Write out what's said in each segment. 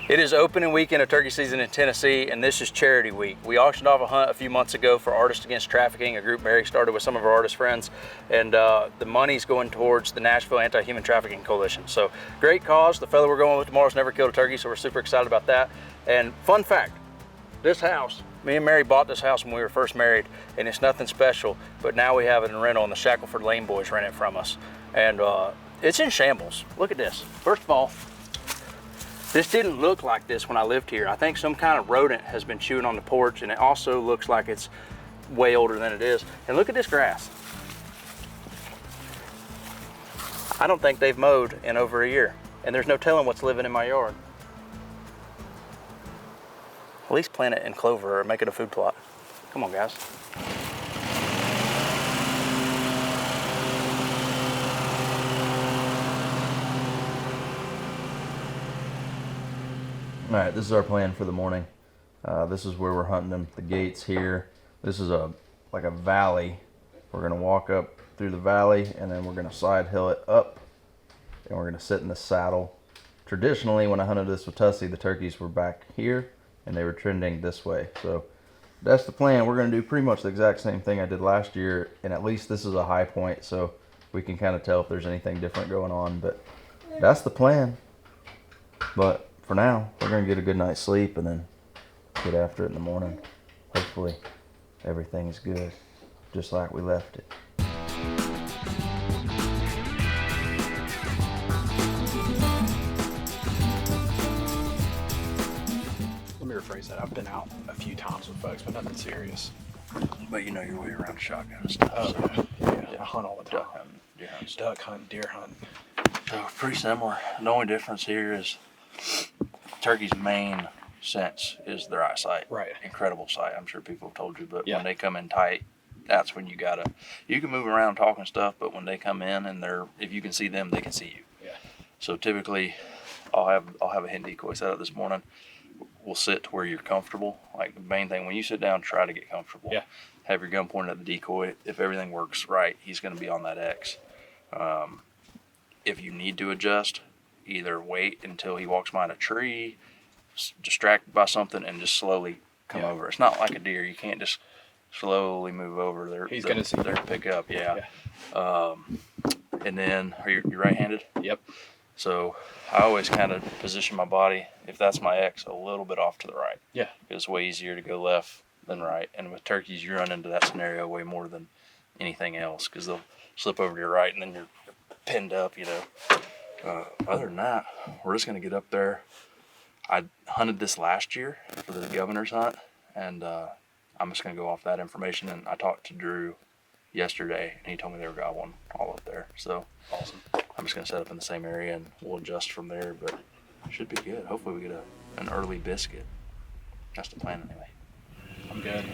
It is opening weekend of turkey season in Tennessee, and this is charity week. We auctioned off a hunt a few months ago for Artists Against Trafficking, a group Barry started with some of our artist friends, and the money's going towards the Nashville Anti-Human Trafficking Coalition. So great cause. The fellow we're going with tomorrow's never killed a turkey, so we're super excited about that. And fun fact, this house, me and Mary bought this house when we were first married, and it's nothing special, but now we have it in rental, and the Shackleford Lane boys rent it from us. And it's in shambles. Look at this. First of all, this didn't look like this when I lived here. I think some kind of rodent has been chewing on the porch, and it also looks like it's way older than it is. And look at this grass. I don't think they've mowed in over a year, and there's no telling what's living in my yard. At least plant it in clover or make it a food plot. Come on, guys. All right, this is our plan for the morning. This is where we're hunting them. The gates here. This is like a valley. We're gonna walk up through the valley, and then we're gonna side hill it up, and we're gonna sit in the saddle. Traditionally, when I hunted this with Tussie, the turkeys were back here, and they were trending this way. So that's the plan. We're gonna do pretty much the exact same thing I did last year, and at least this is a high point, so we can kind of tell if there's anything different going on. But that's the plan. But for now, we're gonna get a good night's sleep and then get after it in the morning. Hopefully everything's good, just like we left it. Let me rephrase that. I've been out a few times with folks, but nothing serious. But you know your way around shotgun and stuff. Oh, so. yeah. I hunt all the time. Duck hunting, deer hunting. Duck hunt, deer hunt. So pretty similar. The only difference here is turkey's main sense is their eyesight. Right. Incredible sight. I'm sure people have told you, but Yeah. when they come in tight, that's when you can move around talking stuff, but when they come in and if you can see them, they can see you. Yeah. So typically I'll have a hen decoy set up this morning. We'll sit to where you're comfortable. Like the main thing, when you sit down, try to get comfortable. Yeah. Have your gun pointed at the decoy. If everything works right, he's going to be on that X. If you need to adjust, either wait until he walks behind a tree, distracted by something, and just slowly come over. It's not like a deer. You can't just slowly move over. He's going to see. They're pick up, yeah. And then, are you right-handed? Yep. So I always kind of position my body, if that's my X, a little bit off to the right. Yeah. It's way easier to go left than right. And with turkeys, you run into that scenario way more than anything else because they'll slip over to your right and then you're pinned up, you know. Other than that, we're just going to get up there. I hunted this last year for the governor's hunt, and I'm just going to go off that information. And I talked to Drew yesterday, and he told me they got one all up there. So Awesome. I'm just going to set up in the same area, and we'll adjust from there, but it should be good. Hopefully we get an early biscuit. That's the plan anyway. I'm good.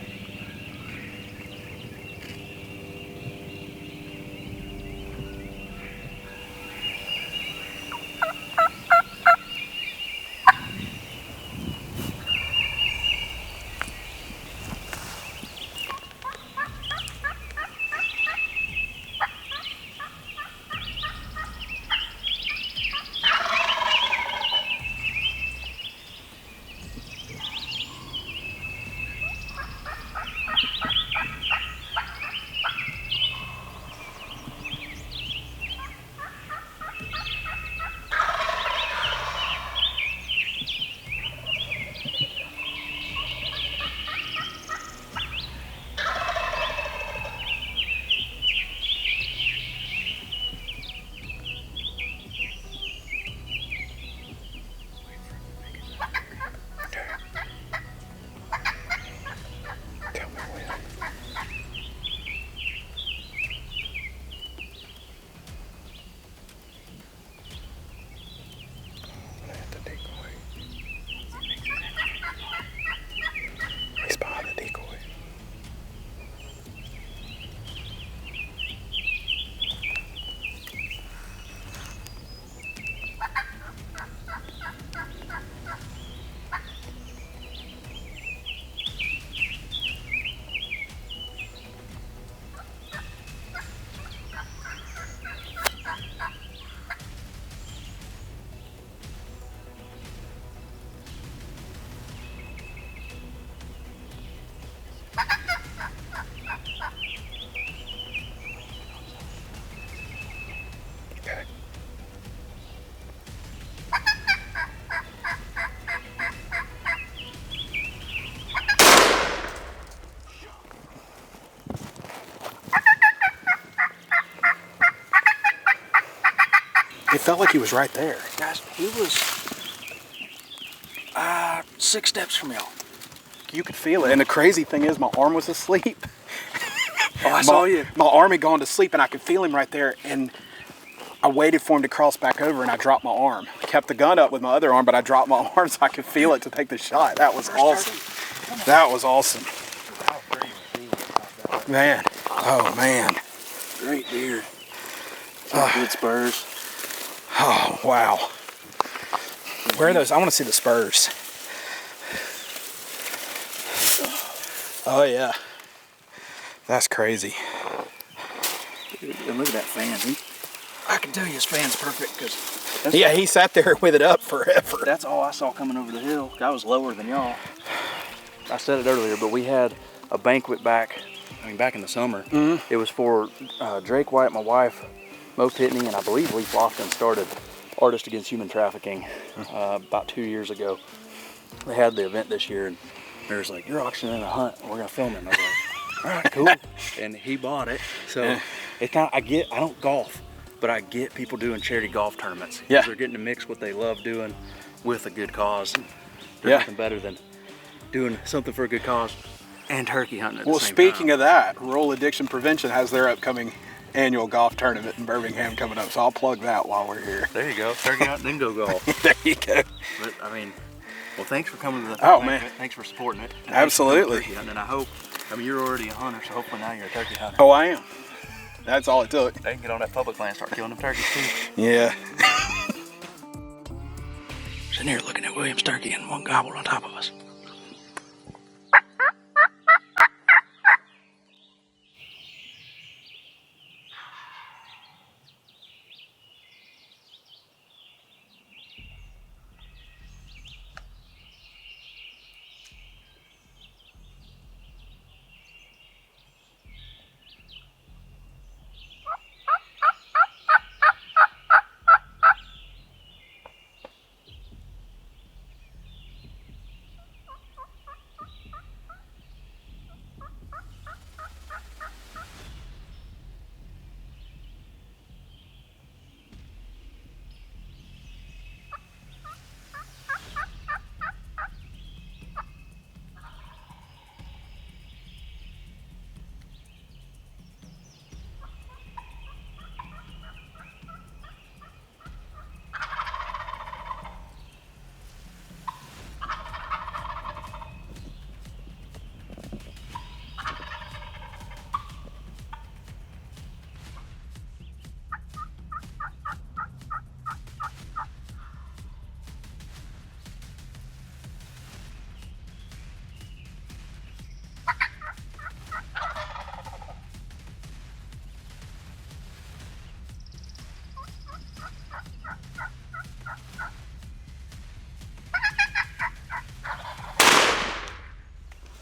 It felt like he was right there. Guys, he was 6 steps from y'all. You could feel it. And the crazy thing is, my arm was asleep. Oh, I saw you. My arm had gone to sleep, and I could feel him right there. And I waited for him to cross back over, and I dropped my arm. Kept the gun up with my other arm, but I dropped my arm so I could feel it to take the shot. That was awesome. That was awesome. Man. Oh, man. Great deer. Some good spurs. Oh, wow. Where are those? I want to see the spurs. Oh, yeah. That's crazy. And look at that fan. I can tell you his fan's perfect because Yeah, he sat there with it up forever. that's all I saw coming over the hill. I was lower than y'all. I said it earlier, but we had a banquet back in the summer. Mm-hmm. It was for Drake White, my wife, Mo Pitney, and I believe Lee Lofton started Artists Against Human Trafficking about 2 years ago. They had the event this year, and they was like, "You're auctioning a hunt, and we're gonna film it." And I was like, "All right, cool." And he bought it. So it kind of, I don't golf, but I get people doing charity golf tournaments. Yeah. They're getting to mix what they love doing with a good cause. There's nothing better than doing something for a good cause and turkey hunting at the same Speaking time. of that, Rural Addiction Prevention has their upcoming annual golf tournament in Birmingham coming up, so I'll plug that while we're here. There you go. Turkey hunting, then go golf. There you go. But I mean, well, thanks for coming to the Oh, banquet. man. Thanks for supporting it. And Absolutely. thanks for turkey hunting. And I hope, you're already a hunter, so hopefully now you're a turkey hunter. Oh, I am. That's all it took. They can get on that public land and start killing them turkeys too. Yeah. Sitting here looking at William's turkey and one gobbled on top of us.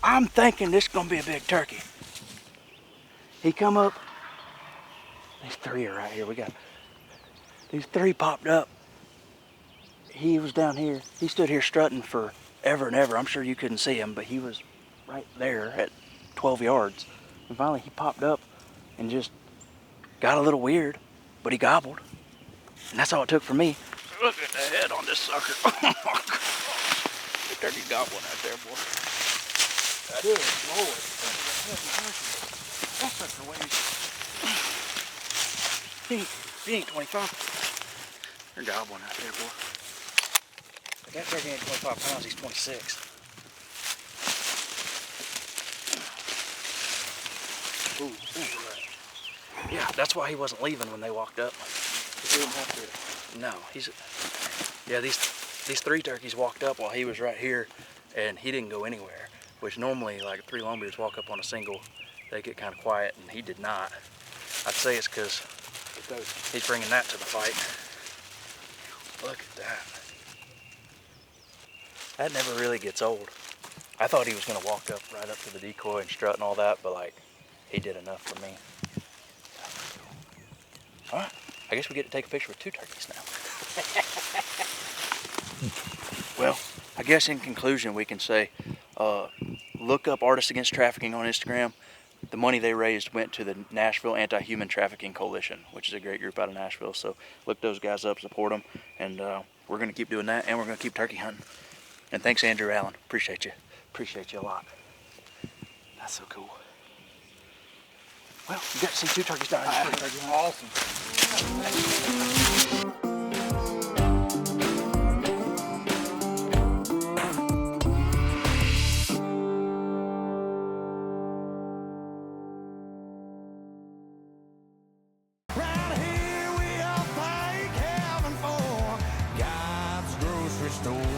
I'm thinking this is gonna be a big turkey. He come up. These three are right here. We got these three popped up. He was down here. He stood here strutting for ever and ever. I'm sure you couldn't see him, but he was right there at 12 yards. And finally he popped up and just got a little weird, but he gobbled. And that's all it took for me. Look at the head on this sucker. The turkey gobbling out there, boy. Good Lord. That sucker weighs. He ain't 25. They're gobbling out there, boy. If that turkey ain't 25 pounds, he's 26. Ooh. Yeah, that's why he wasn't leaving when they walked up. He didn't have to. No, yeah, these three turkeys walked up while he was right here, and he didn't go anywhere. Which normally, like, three longbeards walk up on a single, they get kind of quiet, and he did not. I'd say it's because he's bringing that to the fight. Look at that. That never really gets old. I thought he was going to walk up right up to the decoy and strut and all that, but, like, he did enough for me. All right, I guess we get to take a picture with two turkeys now. Well, I guess in conclusion we can say, look up Artists Against Trafficking on Instagram. the money they raised went to the Nashville Anti-Human Trafficking Coalition, which is a great group out of Nashville. So look those guys up, support them, and we're going to keep doing that, and we're going to keep turkey hunting. And thanks, Andrew Allen. Appreciate you. Appreciate you a lot. That's so cool. Well, you got to see 2 turkeys die. Awesome. Round here we all thank heaven for God's grocery store.